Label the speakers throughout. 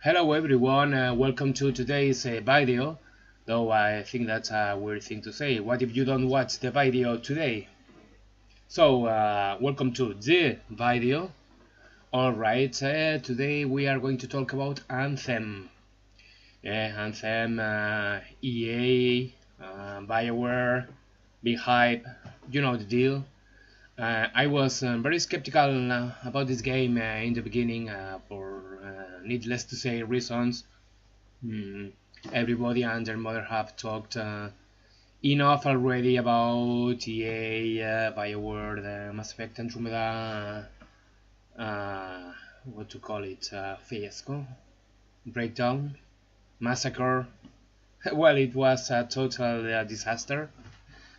Speaker 1: Hello everyone, welcome to today's video, though I think that's a weird thing to say. What if you don't watch the video today? So, welcome to the video. Alright, today we are going to talk about Anthem. Anthem, EA, BioWare, big hype, you know the deal. I was very skeptical about this game in the beginning for needless to say reasons. Everybody and their mother have talked enough already about EA, BioWare, the Mass Effect Andromeda, what to call it, fiasco, breakdown, massacre. Well, it was a total disaster.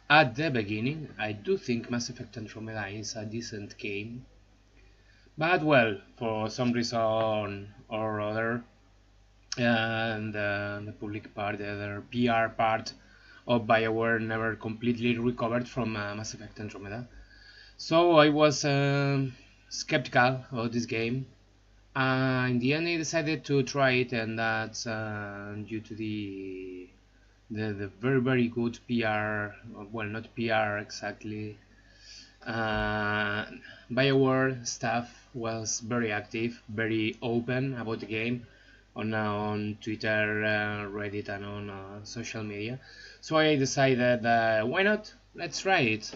Speaker 1: At the beginning, I do think Mass Effect Andromeda is a decent game, but well, for some reason or other, and the public part, the other PR part of BioWare never completely recovered from Mass Effect Andromeda. So I was skeptical about this game. In the end, I decided to try it, and that's due to the very good PR, well, not PR exactly. BioWare staff was very active, very open about the game on Twitter, Reddit, and on social media. So I decided, why not? Let's try it.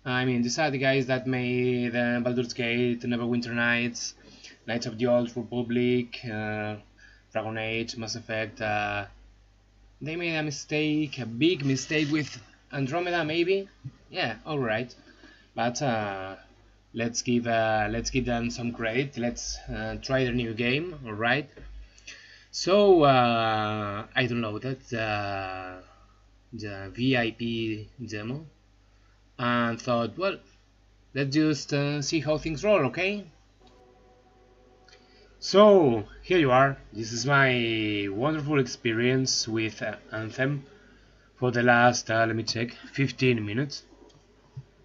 Speaker 1: I mean, these are the guys that made Baldur's Gate, Neverwinter Nights, Knights of the Old Republic, Dragon Age, Mass Effect. They made a mistake, a big mistake with Andromeda, maybe. Yeah, all right. But let's give them some credit. Let's try their new game. All right. So I downloaded the VIP demo and thought, well, let's just see how things roll, okay? So here you are. This is my wonderful experience with Anthem for the last, let me check, 15 minutes.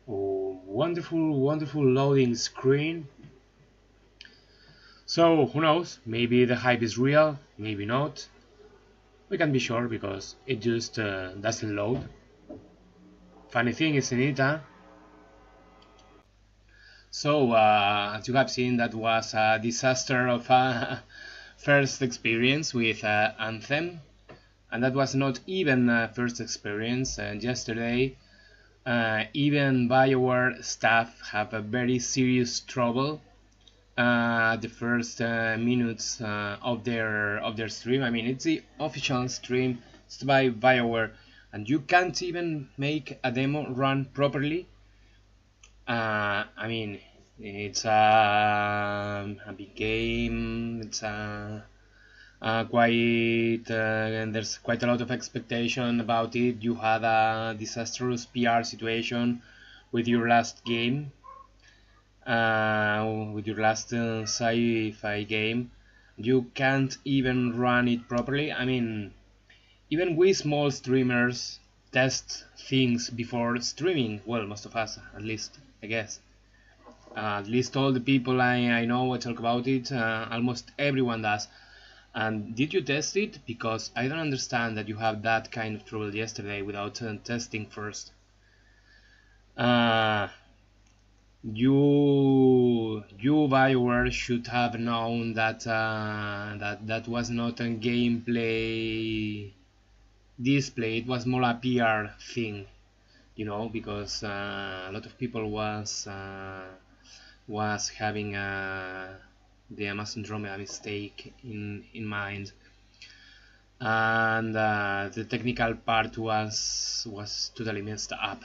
Speaker 1: Oh, wonderful loading screen. So who knows, maybe the hype is real, maybe not. We can't be sure because it just doesn't load. Funny thing, isn't it, huh? So, as you have seen, that was a disaster of a first experience with Anthem, and that was not even first experience. Yesterday, even BioWare staff have a very serious trouble. The first minutes of their stream. I mean, it's the official stream. It's by BioWare, and you can't even make a demo run properly. I mean, it's a big game. It's quite and there's quite a lot of expectation about it. You had a disastrous PR situation with your last game, with your last sci-fi game. You can't even run it properly. I mean, even we small streamers test things before streaming. Well, most of us, at least, I guess. At least all the people I know talk about it. Almost everyone does. And did you test it? Because I don't understand that you have that kind of trouble yesterday without testing first. You BioWare should have known that that was not a gameplay display. It was more a PR thing, you know, because a lot of people was having the Amazon Andromeda mistake in mind, and the technical part was totally messed up.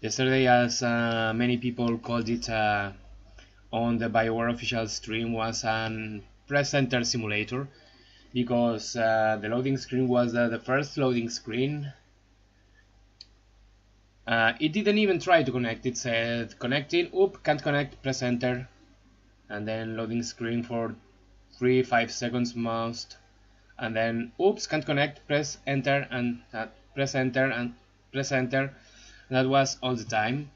Speaker 1: Yesterday, as many people called it on the BioWare official stream, was an presenter simulator, because the loading screen was the first loading screen. It didn't even try to connect. It said connecting, oop, can't connect, press enter, and then loading screen for 3-5 seconds most, and then oops, can't connect, press enter, and press enter and press enter. That was all the time.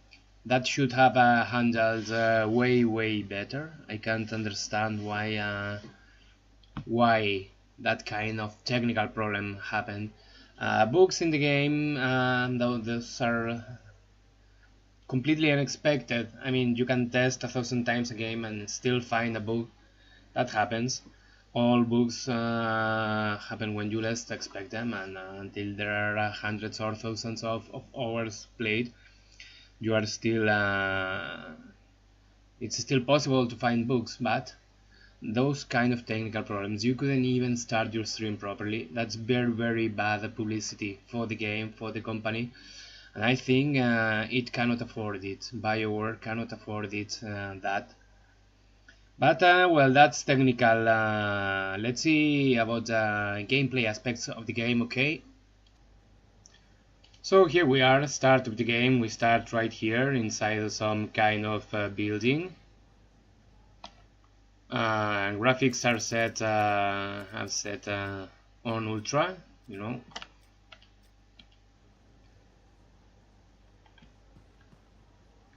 Speaker 1: That should have handled way better. I can't understand why that kind of technical problem happened. Bugs in the game, though those are completely unexpected. I mean, you can test 1,000 times a game and still find a bug. That happens. All bugs happen when you least expect them, and until there are hundreds or thousands of hours played, you are still it's still possible to find bugs. But those kind of technical problems, you couldn't even start your stream properly. That's very bad publicity for the game, for the company, and I think it cannot afford it. BioWare cannot afford it. But well, that's technical. Let's see about the gameplay aspects of the game. Okay, so here we are, start of the game. We start right here inside some kind of building. Graphics are set, have set on ultra, you know.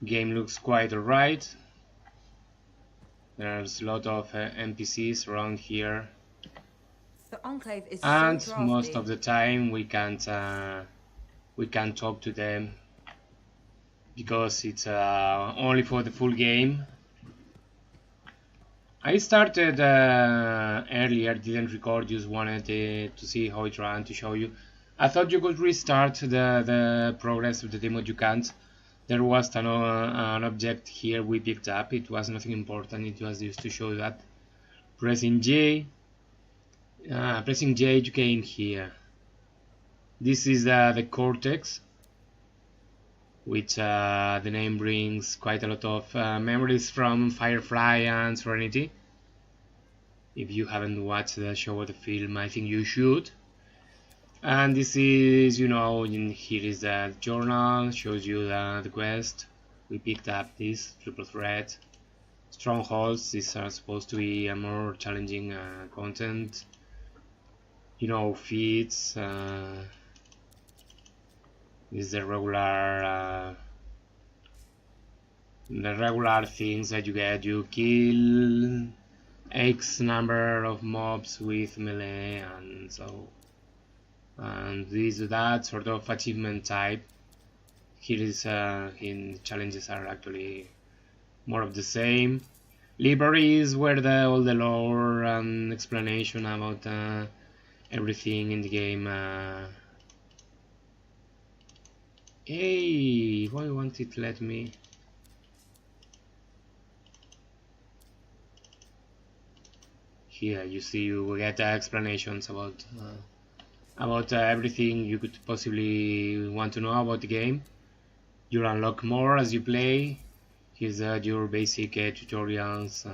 Speaker 1: Game looks quite alright. There's a lot of NPCs around here,
Speaker 2: The Enclave is
Speaker 1: and
Speaker 2: so
Speaker 1: most of the time we can't talk to them because it's only for the full game. I started earlier, didn't record, just wanted to see how it ran, to show you. I thought you could restart the progress of the demo. You can't. There was an object here we picked up. It was nothing important, it was just to show that. Pressing J, you came here. This is the Cortex, which the name brings quite a lot of memories from Firefly and Serenity. If you haven't watched the show or the film, I think you should. And this is, you know, here is the journal, shows you the quest. We picked up this triple threat. Strongholds, these are supposed to be a more challenging content. You know, feats. This is the regular things that you get. You kill X number of mobs with melee, and so. And this that sort of achievement type. Here is in challenges are actually more of the same. Library is where all the lore and explanation about everything in the game. Hey, why won't it let me? Here you see you get explanations about everything you could possibly want to know about the game. You'll unlock more as you play. Here's your basic tutorials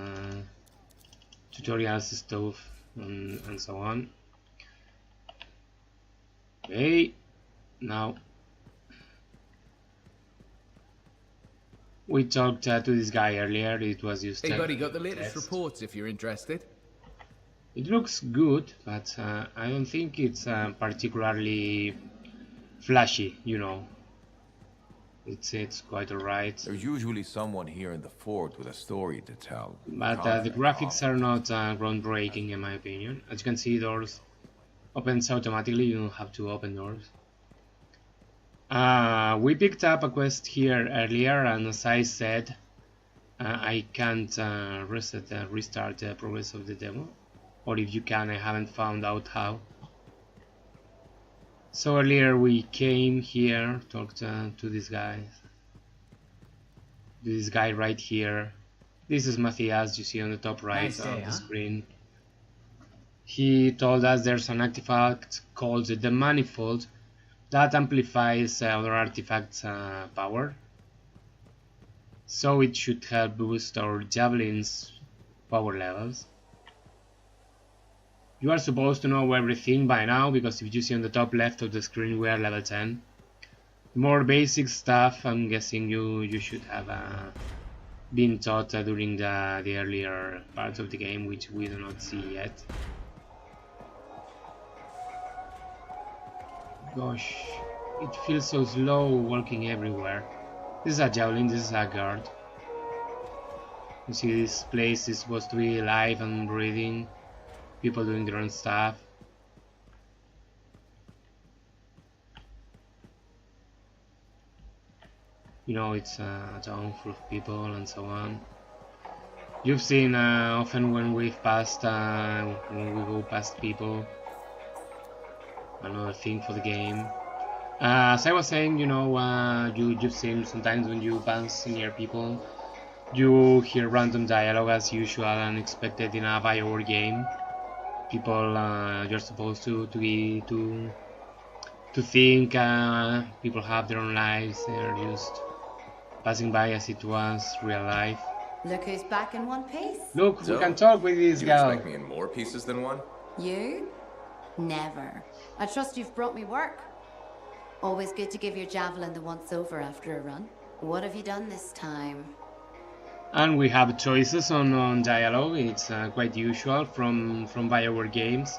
Speaker 1: stuff and so on. Okay, now we talked to this guy earlier. It was just
Speaker 3: hey buddy, got the latest reports if you're interested.
Speaker 1: It looks good, but I don't think it's particularly flashy, you know. It's quite alright.
Speaker 4: There's usually someone here in the fort with a story to tell.
Speaker 1: But the graphics are not groundbreaking in my opinion. As you can see, doors opens automatically, you don't have to open doors. We picked up a quest here earlier, and as I said, I can't restart the progress of the demo. Or if you can, I haven't found out how. So earlier we came here, talked to this guy. This guy right here. This is Matthias, you see on the top right
Speaker 2: Nice day,
Speaker 1: of the screen. He told us there's an artifact called the Manifold that amplifies other artifacts' power. So it should help boost our javelin's power levels. You are supposed to know everything by now, because if you see on the top left of the screen we are level 10. More basic stuff I'm guessing you should have been taught during the earlier parts of the game, which we do not see yet. Gosh, it feels so slow walking everywhere. This is a javelin, this is a guard. You see, this place is supposed to be alive and breathing. people doing their own stuff. You know, it's a town full of people and so on. You've seen often when we've passed, when we go past people, another thing for the game. As I was saying, you know, you've seen sometimes when you pass near people, you hear random dialogue as usual and expected in a BioWare game. People, you're supposed to think. People have their own lives. They're just passing by as it was real life.
Speaker 2: Look who's back in one piece.
Speaker 1: Look,
Speaker 5: So,
Speaker 1: we can talk with this
Speaker 5: you
Speaker 1: girl.
Speaker 5: expect me in more pieces than one?
Speaker 2: You? Never. I trust you've brought me work. Always good to give your javelin the once over after a run. What have you done this time?
Speaker 1: And we have choices on dialogue. It's quite usual from BioWare games.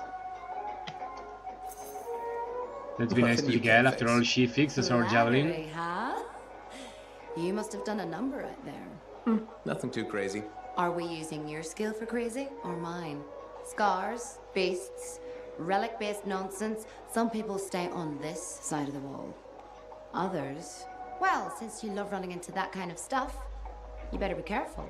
Speaker 1: Let's be nice to
Speaker 5: Nothing you
Speaker 1: the girl.
Speaker 5: can't
Speaker 1: After
Speaker 5: face.
Speaker 1: all, she fixes our javelin.
Speaker 2: Flattery, huh? You must have done a number out there.
Speaker 5: Nothing too crazy.
Speaker 2: Are we using your skill for crazy or mine? Scars, beasts, relic-based nonsense. Some people stay on this side of the wall. Others, well, since you love running into that kind of stuff, you better be careful.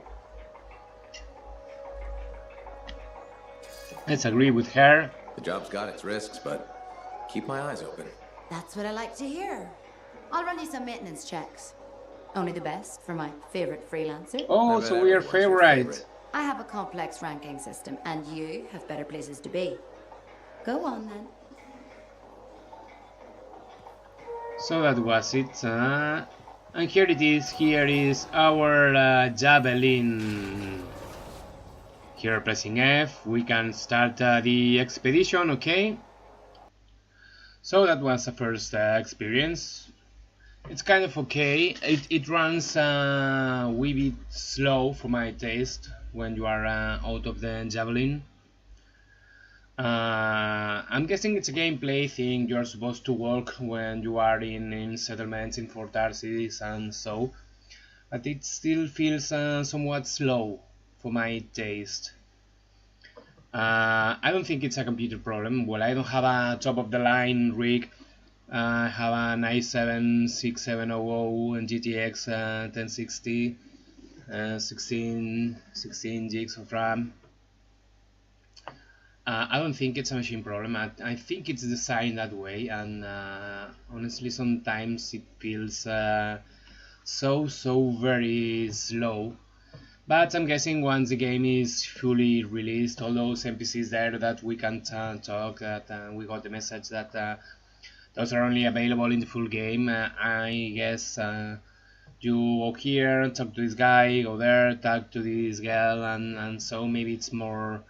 Speaker 1: Let's agree with her.
Speaker 5: The job's got its risks, but keep my eyes open.
Speaker 2: That's what I like to hear. I'll run you some maintenance checks. Only the best for my favorite freelancer.
Speaker 1: Oh,
Speaker 5: I
Speaker 1: so
Speaker 5: bet
Speaker 1: we are
Speaker 5: everyone's your
Speaker 1: favorite.
Speaker 5: favorite.
Speaker 2: I have a complex ranking system, and you have better places to be. Go on then.
Speaker 1: So that was it. And here it is. Here is our javelin. Here, pressing F, we can start the expedition. Okay. So that was the first experience. It's kind of okay. It runs a wee bit slow for my taste when you are out of the javelin. I'm guessing it's a gameplay thing. You are supposed to walk when you are in settlements, in fort cities and so, but it still feels somewhat slow for my taste. I don't think it's a computer problem. Well, I don't have a top-of-the-line rig. I have an i7 6700 and GTX 1060, 16 gigs of RAM. I don't think it's a machine problem. I think it's designed that way, and honestly sometimes it feels so very slow. But I'm guessing once the game is fully released, all those NPCs there that we can talk, that we got the message that those are only available in the full game. I guess you go here, talk to this guy, go there, talk to this girl, and so maybe it's more,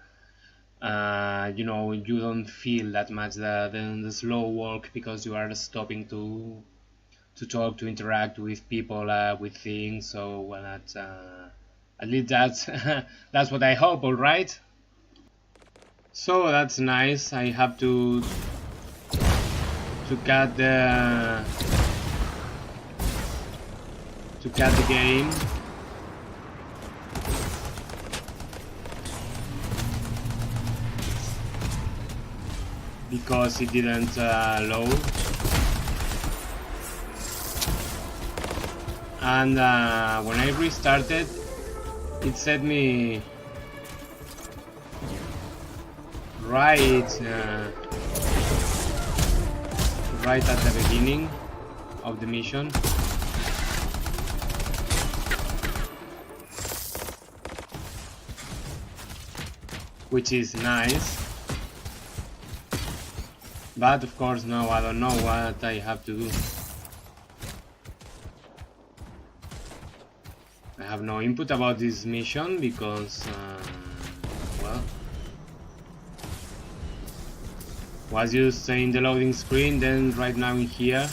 Speaker 1: you know, you don't feel that much the slow walk because you are stopping to talk, to interact with people, with things. So well, that's at least that's that's what I hope. All right. So that's nice. I have to cut the game because it didn't load, and when I restarted it said me right at the beginning of the mission. Which is nice. But of course now I don't know what I have to do. I have no input about this mission because, well, was just in the loading screen, then right now in here.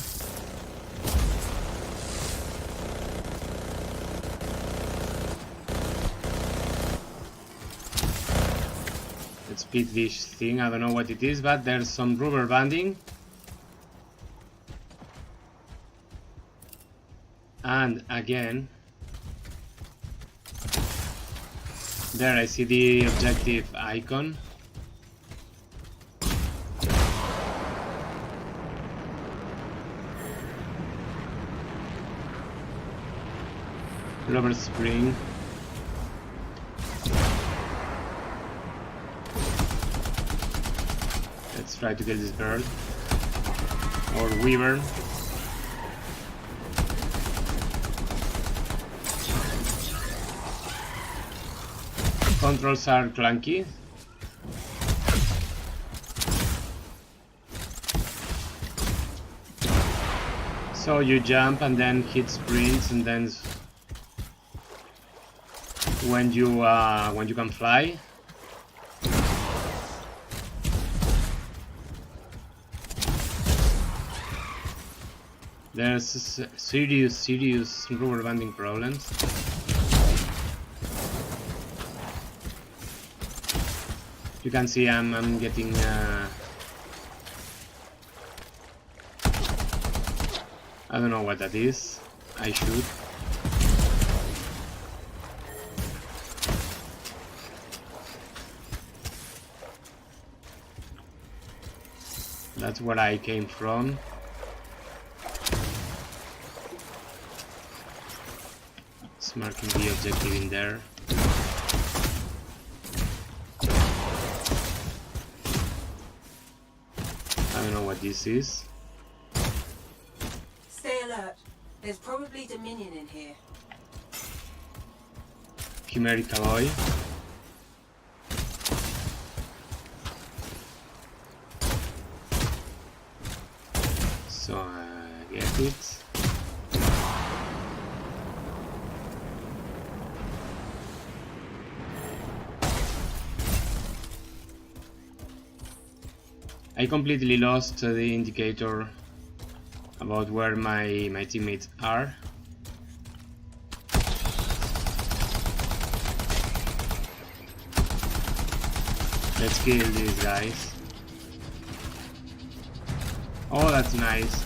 Speaker 1: Let's pick this thing, I don't know what it is, but there's some rubber banding. And again, there I see the objective icon. Rubber spring. Let's try to kill this bird. Or weaver. Controls are clunky. So you jump and then hit sprints, and then when you can fly. There's serious rubber banding problems. You can see I'm getting I don't know what that is. I should. That's where I came from. It's marking the objective in there. I don't know what this is.
Speaker 6: Stay alert. There's probably Dominion in here.
Speaker 1: Chimeric alloy. So I get it. I completely lost the indicator about where my teammates are. Let's kill these guys. Oh, that's nice.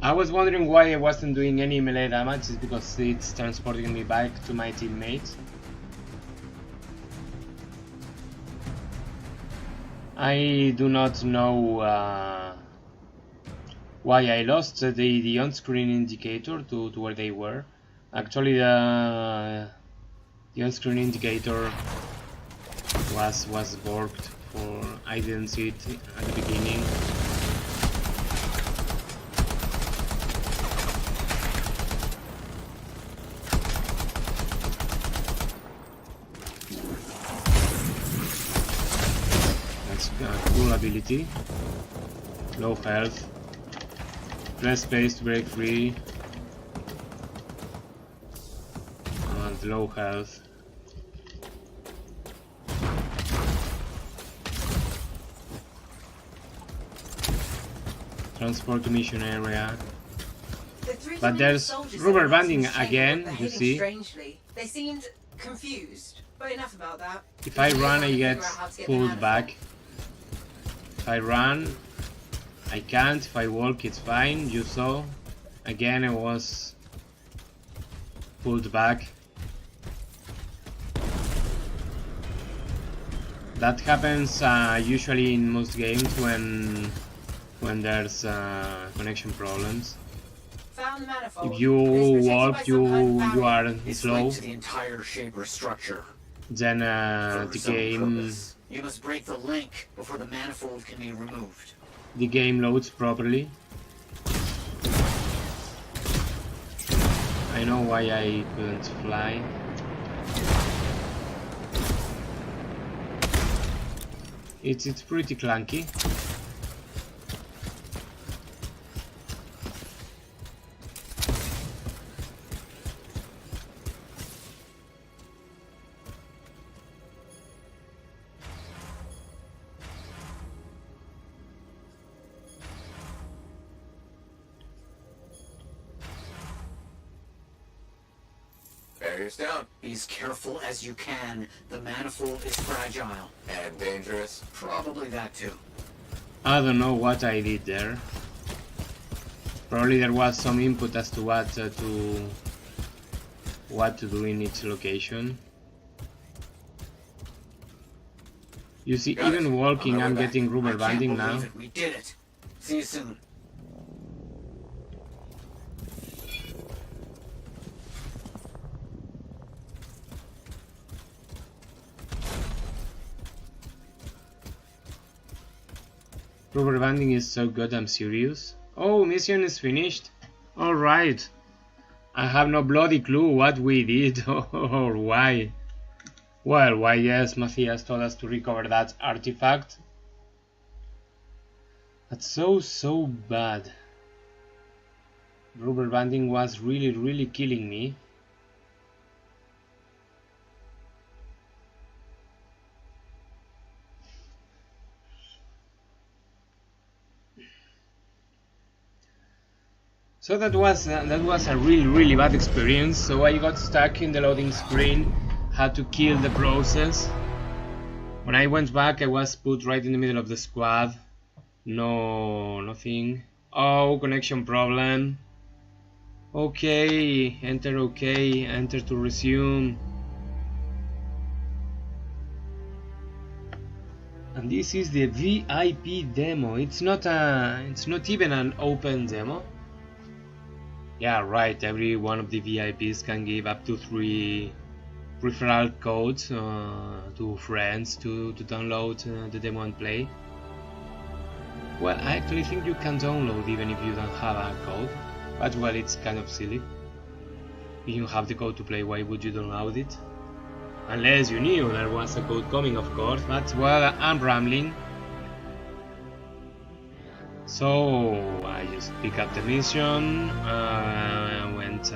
Speaker 1: I was wondering why I wasn't doing any melee damage. It's because it's transporting me back to my teammate. I do not know why I lost the on-screen indicator to where they were. Actually, the on-screen indicator was borked for. I didn't see it at the beginning. Cool ability. Low health. Press space to break free. And low health. Transport to mission area. But there's rubber banding again, you see.
Speaker 6: Strangely. They seemed confused, but enough about that.
Speaker 1: If I run, I get pulled back. If I run, I can't. If I walk, it's fine. You saw. Again, I was pulled back. That happens usually in most games when there's connection problems.
Speaker 6: Found the manifold.
Speaker 1: If you walk, you are slow.
Speaker 7: To the entire Shaper structure.
Speaker 1: Then
Speaker 7: For
Speaker 1: the
Speaker 7: some
Speaker 1: game.
Speaker 7: purpose, you must break the link before the manifold can be removed.
Speaker 1: The game loads properly. I know why I couldn't fly. It's pretty clunky.
Speaker 5: Barriers down.
Speaker 7: Be as careful as you can. The manifold is fragile.
Speaker 5: And dangerous.
Speaker 7: Probably that too.
Speaker 1: I don't know what I did there. Probably there was some input as to what to do in each location. You see,
Speaker 5: Got
Speaker 1: even
Speaker 5: it.
Speaker 1: walking,
Speaker 5: On my
Speaker 1: I'm
Speaker 5: way back.
Speaker 1: getting rubber
Speaker 7: I can't
Speaker 1: banding now.
Speaker 7: believe it. We did it. See you soon.
Speaker 1: Rubber banding is so good, I'm serious. Oh, mission is finished. Alright. I have no bloody clue what we did or why. Well, why yes, Matthias told us to recover that artifact. That's so bad. Rubber banding was really killing me. So that was a really bad experience. So I got stuck in the loading screen, had to kill the process. When I went back, I was put right in the middle of the squad. Nothing. Oh, connection problem. Okay, enter to resume. And this is the VIP demo. It's not even an open demo. Yeah, right, every one of the VIPs can give up to 3 referral codes to friends to download the demo and play. Well, I actually think you can download even if you don't have a code, but well, it's kind of silly. If you have the code to play, why would you download it? Unless you knew there was a code coming, of course, but well, I'm rambling. So I just picked up the mission, went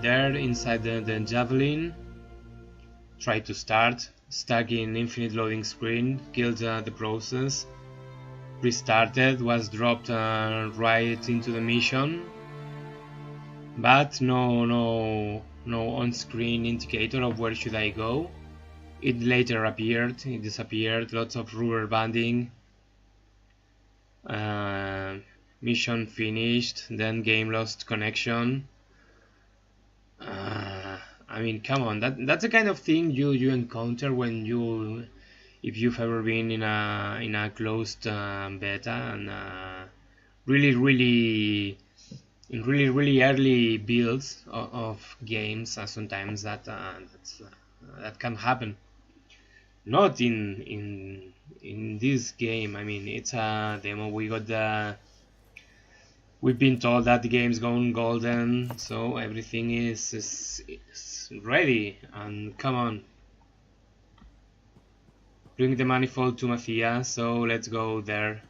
Speaker 1: there inside the javelin, tried to start, stuck in infinite loading screen, killed the process, restarted, was dropped right into the mission, but no on-screen indicator of where should I go. It later appeared, it disappeared, lots of rubber banding. Mission finished, then game lost connection. I mean, come on, that's the kind of thing you encounter when if you've ever been in a closed beta and really early builds of games. Sometimes that can happen. Not in this game. I mean, it's a demo. We've been told that the game's gone golden, so everything is ready. And come on, bring the manifold to Matthias. So let's go there.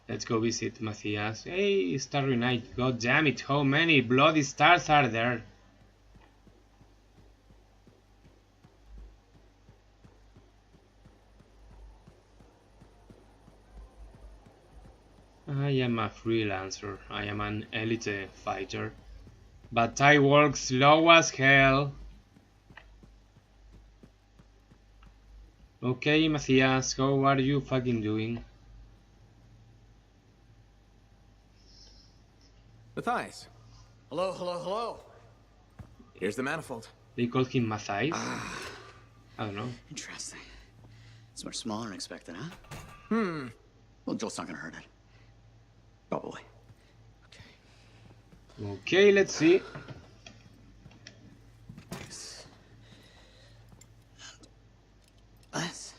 Speaker 1: Let's go visit Matthias. Hey, Starry Night. God damn it! How many bloody stars are there? I am a freelancer. I am an elite fighter. But I work slow as hell. Okay, Matthias, how are you fucking doing?
Speaker 3: Matthias.
Speaker 7: Hello.
Speaker 3: Here's the manifold.
Speaker 1: They call him Matthias? I don't know.
Speaker 7: Interesting. It's much smaller than expected, huh? Well, Joel's not gonna hurt it. Probably.
Speaker 1: Okay, let's see.
Speaker 7: This. This.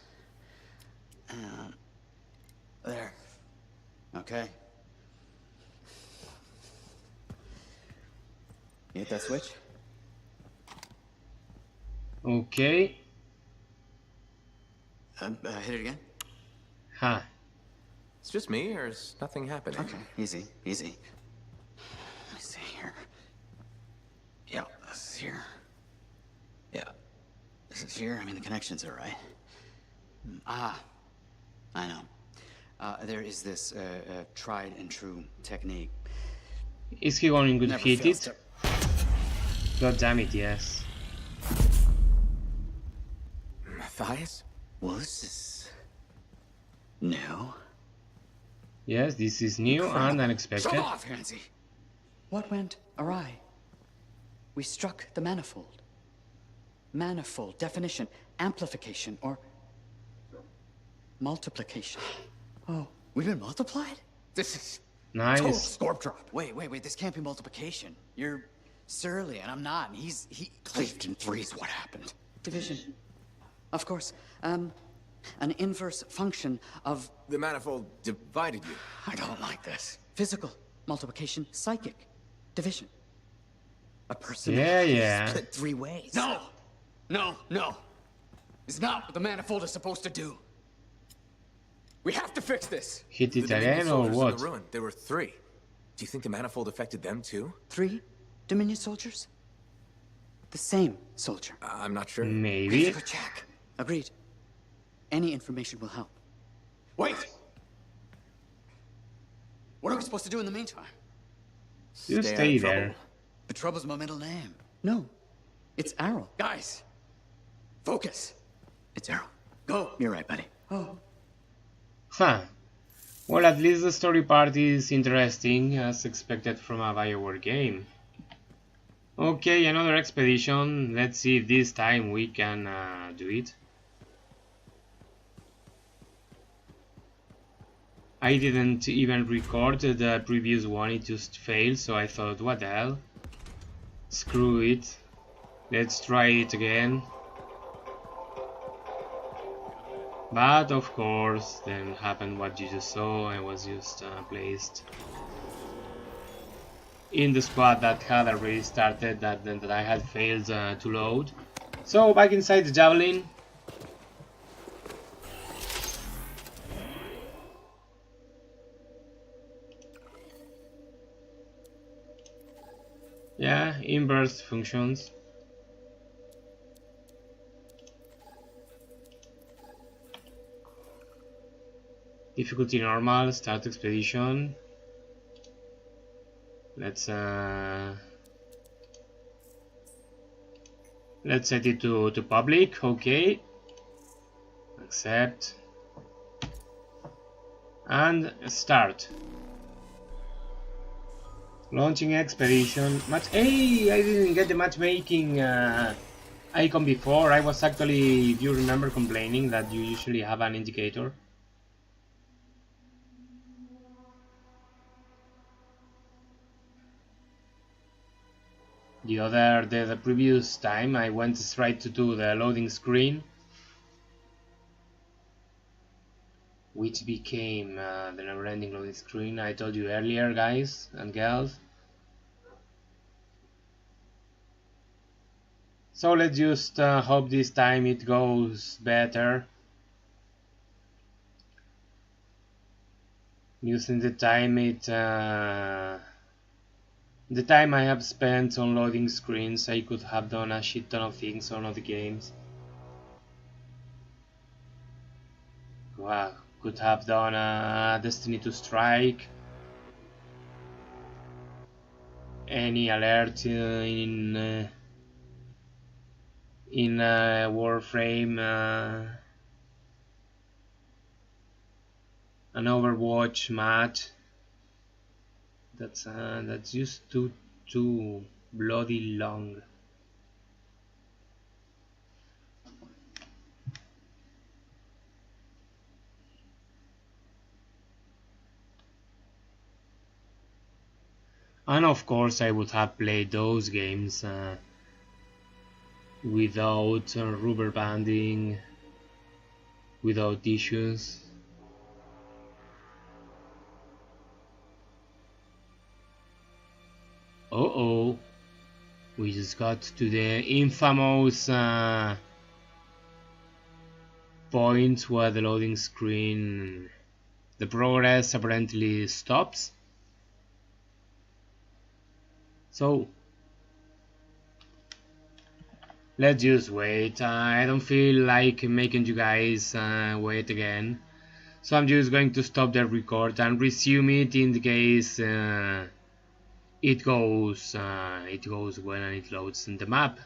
Speaker 7: And there. Okay. You hit that switch?
Speaker 1: Okay.
Speaker 7: Hit it again?
Speaker 1: Huh.
Speaker 3: It's just me, or is nothing happening?
Speaker 7: Okay, easy. Let me see here. Yeah, this is here. Yeah, this is here. I mean, the connections are right. I know. There is this tried and true technique.
Speaker 1: Is he going to
Speaker 7: Never
Speaker 1: hit
Speaker 7: fails
Speaker 1: it? God damn it, yes.
Speaker 3: Matthias?
Speaker 7: Well, this is new.
Speaker 1: Yes, this is new and unexpected.
Speaker 7: Shut off, Hansi. What went awry? We struck the manifold. Manifold, definition, amplification, or multiplication. Oh, we've been multiplied? This is total
Speaker 1: Nice.
Speaker 7: scorp drop. Wait, this can't be multiplication. You're surly and I'm not, and he cleaved in threes. What happened? Division. Of course. An inverse function of...
Speaker 3: The manifold divided you.
Speaker 7: I don't like this. Physical multiplication, psychic division. A person
Speaker 1: Yeah.
Speaker 7: split 3 ways. No! It's not what the manifold is supposed to do. We have to fix this.
Speaker 1: Hit
Speaker 3: The
Speaker 1: it
Speaker 3: Dominion
Speaker 1: again or
Speaker 3: soldiers in
Speaker 1: what?
Speaker 3: the ruin, there were 3. Do you think the manifold affected them too?
Speaker 7: 3 Dominion soldiers? The same soldier.
Speaker 3: I'm not sure.
Speaker 1: Maybe.
Speaker 7: Good check. Agreed. Any information will help. Wait! What are we supposed to do in the meantime?
Speaker 1: You
Speaker 3: Stay out
Speaker 1: stay
Speaker 3: of trouble.
Speaker 1: there.
Speaker 7: But Trouble's my middle name. No, it's Errol. Guys, focus. It's Errol. Go. You're right, buddy. Oh.
Speaker 1: Huh. Well, at least the story part is interesting, as expected from a BioWare game. Okay, another expedition. Let's see if this time we can do it. I didn't even record the previous one, it just failed, so I thought, what the hell? Screw it. Let's try it again. But of course, then happened what you just saw. I was just placed in the squad that had already started, that I had failed to load. So back inside the Javelin. Yeah, inverse functions. Difficulty normal, start expedition. Let's set it to public, okay. Accept. And start. Launching expedition. Hey, I didn't get the matchmaking icon before. I was actually, if you remember, complaining that you usually have an indicator. The previous time I went straight to the loading screen, which became the never-ending loading screen I told you earlier, guys and girls. So let's just hope this time it goes better. Using the time the time I have spent on loading screens, I could have done a shit ton of things on other games. Wow, could have done a Destiny 2 Strike, any alert in Warframe, an Overwatch match. That's just too bloody long. And of course I would have played those games without rubber banding, without issues. Uh-oh, we just got to the infamous point where the loading screen, the progress apparently stops. So let's just wait. I don't feel like making you guys wait again, so I'm just going to stop the record and resume it in the case it goes well and it loads in the map.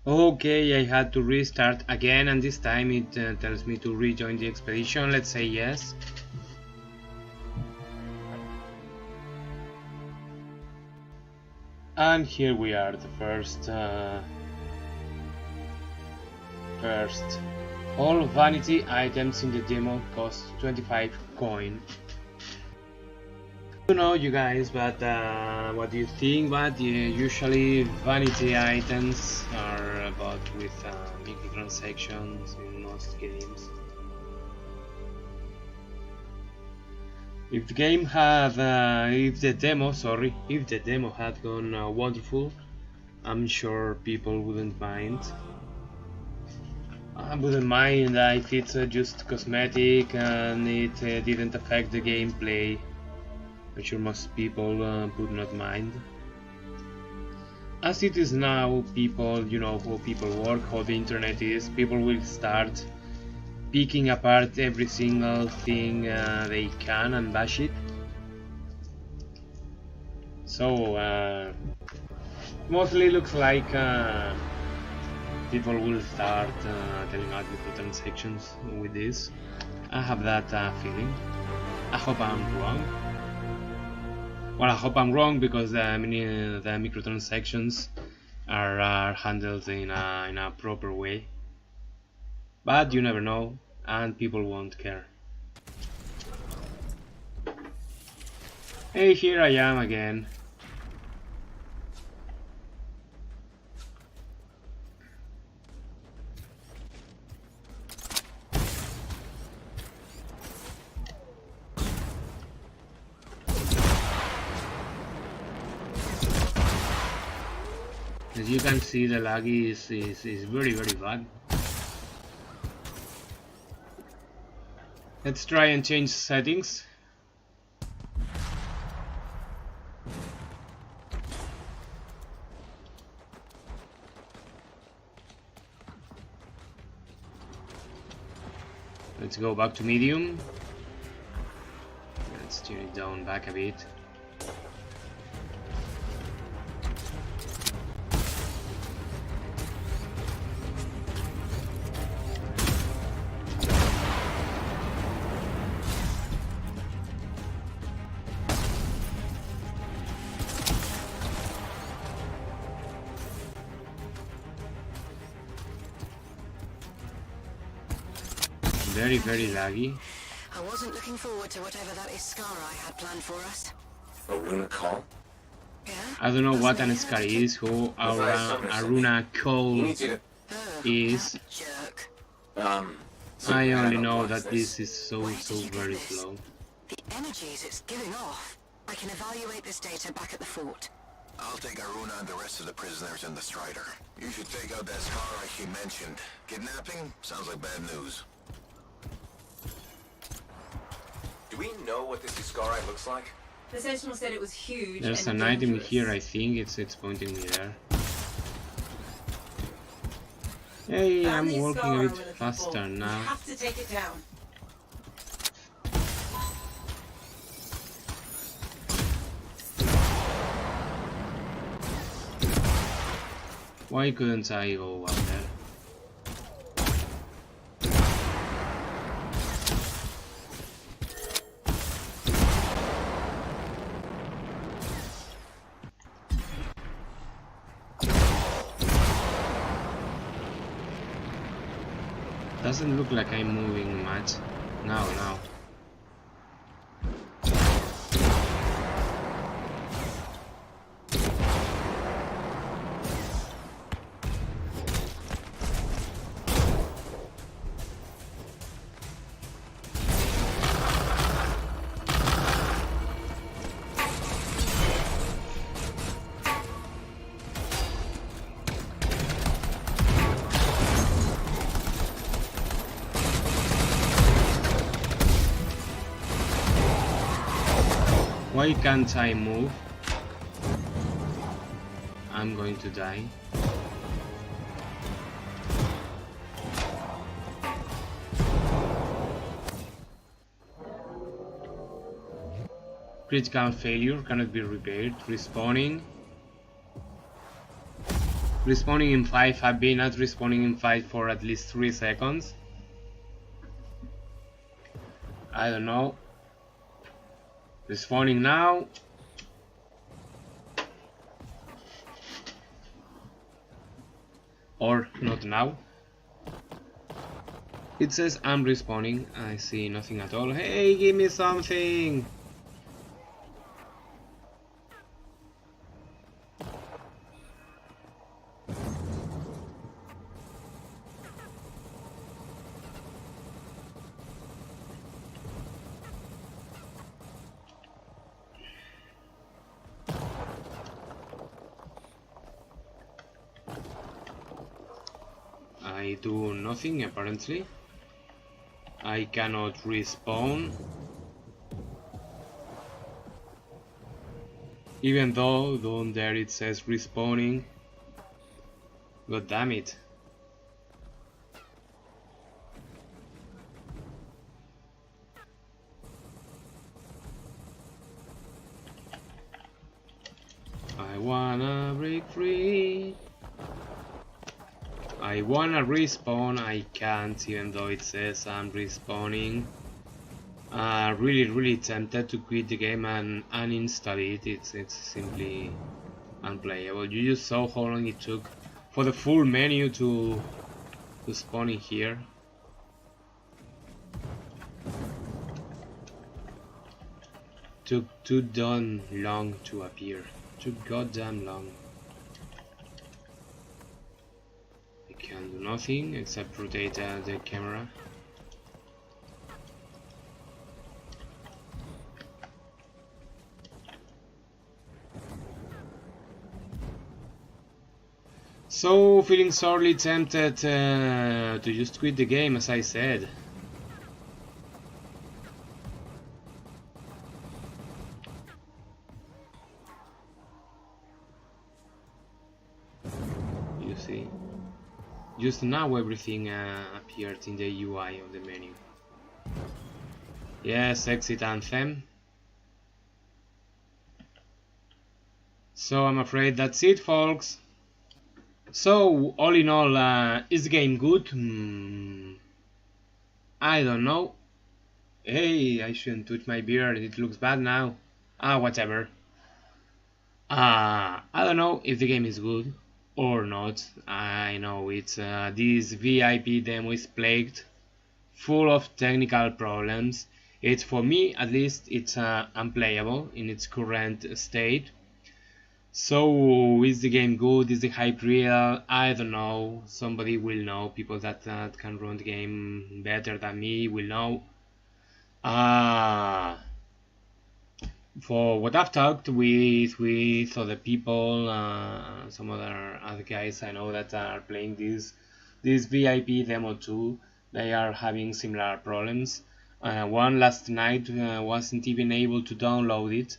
Speaker 1: Okay, I had to restart again, and this time it tells me to rejoin the expedition. Let's say yes. And here we are, the first. All vanity items in the demo cost 25 coin. I don't know you guys, but what do you think? But usually vanity items are bought with microtransactions in most games. If the game had, if the demo had gone wonderful, I'm sure people wouldn't mind. I wouldn't mind if it's just cosmetic and it didn't affect the gameplay. I'm sure most people would not mind. As it is now, people, you know how people work, how the internet is, people will start picking apart every single thing they can and bash it. So mostly looks like people will start telling out microtransactions with this. I have that feeling. I hope I'm wrong. Well, I hope I'm wrong because the microtransactions are handled in a proper way. But you never know, and people won't care. Hey, here I am again. As you can see, the lag is very bad. Let's try and change settings. Let's go back to medium. Let's tune it down back a bit. Very laggy.
Speaker 8: I wasn't looking forward to whatever that Iskara had planned for us.
Speaker 5: A runa call?
Speaker 8: Yeah?
Speaker 1: I don't know what an Iskara is, who Aruna
Speaker 5: He
Speaker 1: Cole
Speaker 5: needs you
Speaker 1: is.
Speaker 8: Jerk.
Speaker 5: to...
Speaker 1: I only know that this is so very slow.
Speaker 8: The energies it's giving off. I can evaluate this data back at the fort.
Speaker 9: I'll take Aruna and the rest of the prisoners in the Strider. You should take out that Skara she mentioned. Kidnapping? Sounds like bad news.
Speaker 3: Do we know what this Iskari looks like?
Speaker 6: The Sentinel said it was huge.
Speaker 1: There's
Speaker 6: and
Speaker 1: an item
Speaker 6: dangerous.
Speaker 1: here, I think it's pointing me there. Hey,
Speaker 6: Found
Speaker 1: I'm
Speaker 6: the
Speaker 1: walking
Speaker 6: Iskara
Speaker 1: a
Speaker 6: we're
Speaker 1: bit
Speaker 6: looking
Speaker 1: faster
Speaker 6: for. We
Speaker 1: now.
Speaker 6: have to take it down.
Speaker 1: Why couldn't I go out there? Doesn't look like I'm moving much. Now. Why can't I move? I'm going to die. Critical failure cannot be repaired. Respawning. Respawning in 5. I've been not respawning in 5 for at least 3 seconds. I don't know. Respawning now. or not now. It says I'm respawning. I see nothing at all. Hey, give me something! I do nothing apparently. I cannot respawn. Even though down there it says respawning. God damn it. I wanna break free. I wanna respawn, I can't, even though it says I'm respawning. Really tempted to quit the game and uninstall it. It's simply unplayable. You just saw how long it took for the full menu to spawn in here. Took too damn long to appear. Too goddamn long. Can do nothing except rotate the camera. So feeling sorely tempted to just quit the game, as I said. You see. Just now everything appeared in the UI of the menu. Yes, exit Anthem. So I'm afraid that's it, folks. So all in all, is the game good? I don't know. Hey, I shouldn't touch my beard, it looks bad now. Whatever. I don't know if the game is good or not. I know it's this VIP demo is plagued, full of technical problems. It's, for me at least, it's unplayable in its current state. So is the game good? Is the hype real? I don't know. Somebody will know. People that can run the game better than me will know. For what I've talked with other people, some other guys I know that are playing this VIP demo too, they are having similar problems. One last night wasn't even able to download it.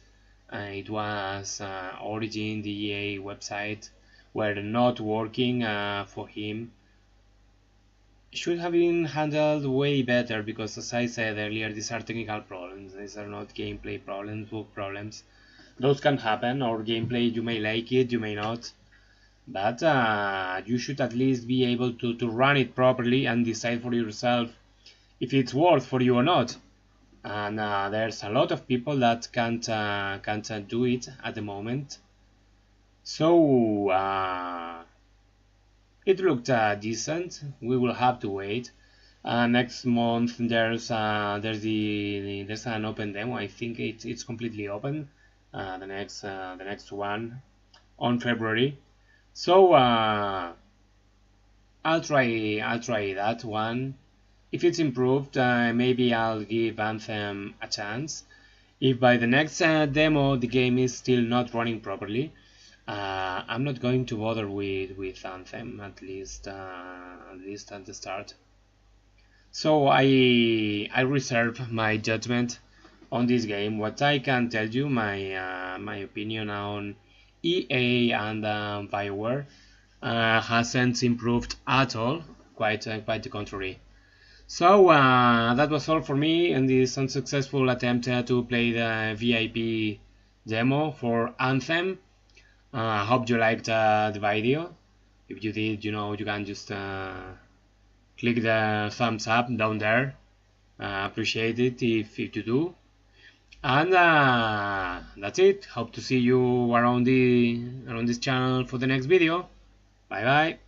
Speaker 1: It was Origin, the EA website, were not working for him. Should have been handled way better, because as I said earlier, these are technical problems. These are not gameplay problems, bug problems. Those can happen, or gameplay, you may like it, you may not, but you should at least be able to run it properly and decide for yourself if it's worth for you or not. And there's a lot of people that can't do it at the moment. So it looked decent. We will have to wait. Next month there's an open demo. I think it's completely open. The next one on February. So I'll try that one. If it's improved, maybe I'll give Anthem a chance. If by the next demo the game is still not running properly, I'm not going to bother with Anthem, at least at the start. So I reserve my judgment on this game. What I can tell you, my opinion on EA and BioWare hasn't improved at all. Quite the contrary. So that was all for me in this unsuccessful attempt to play the VIP demo for Anthem. I hope you liked the video. If you did, you know, you can just click the thumbs up down there. Appreciate it if you do. And that's it. Hope to see you around this channel for the next video. Bye bye.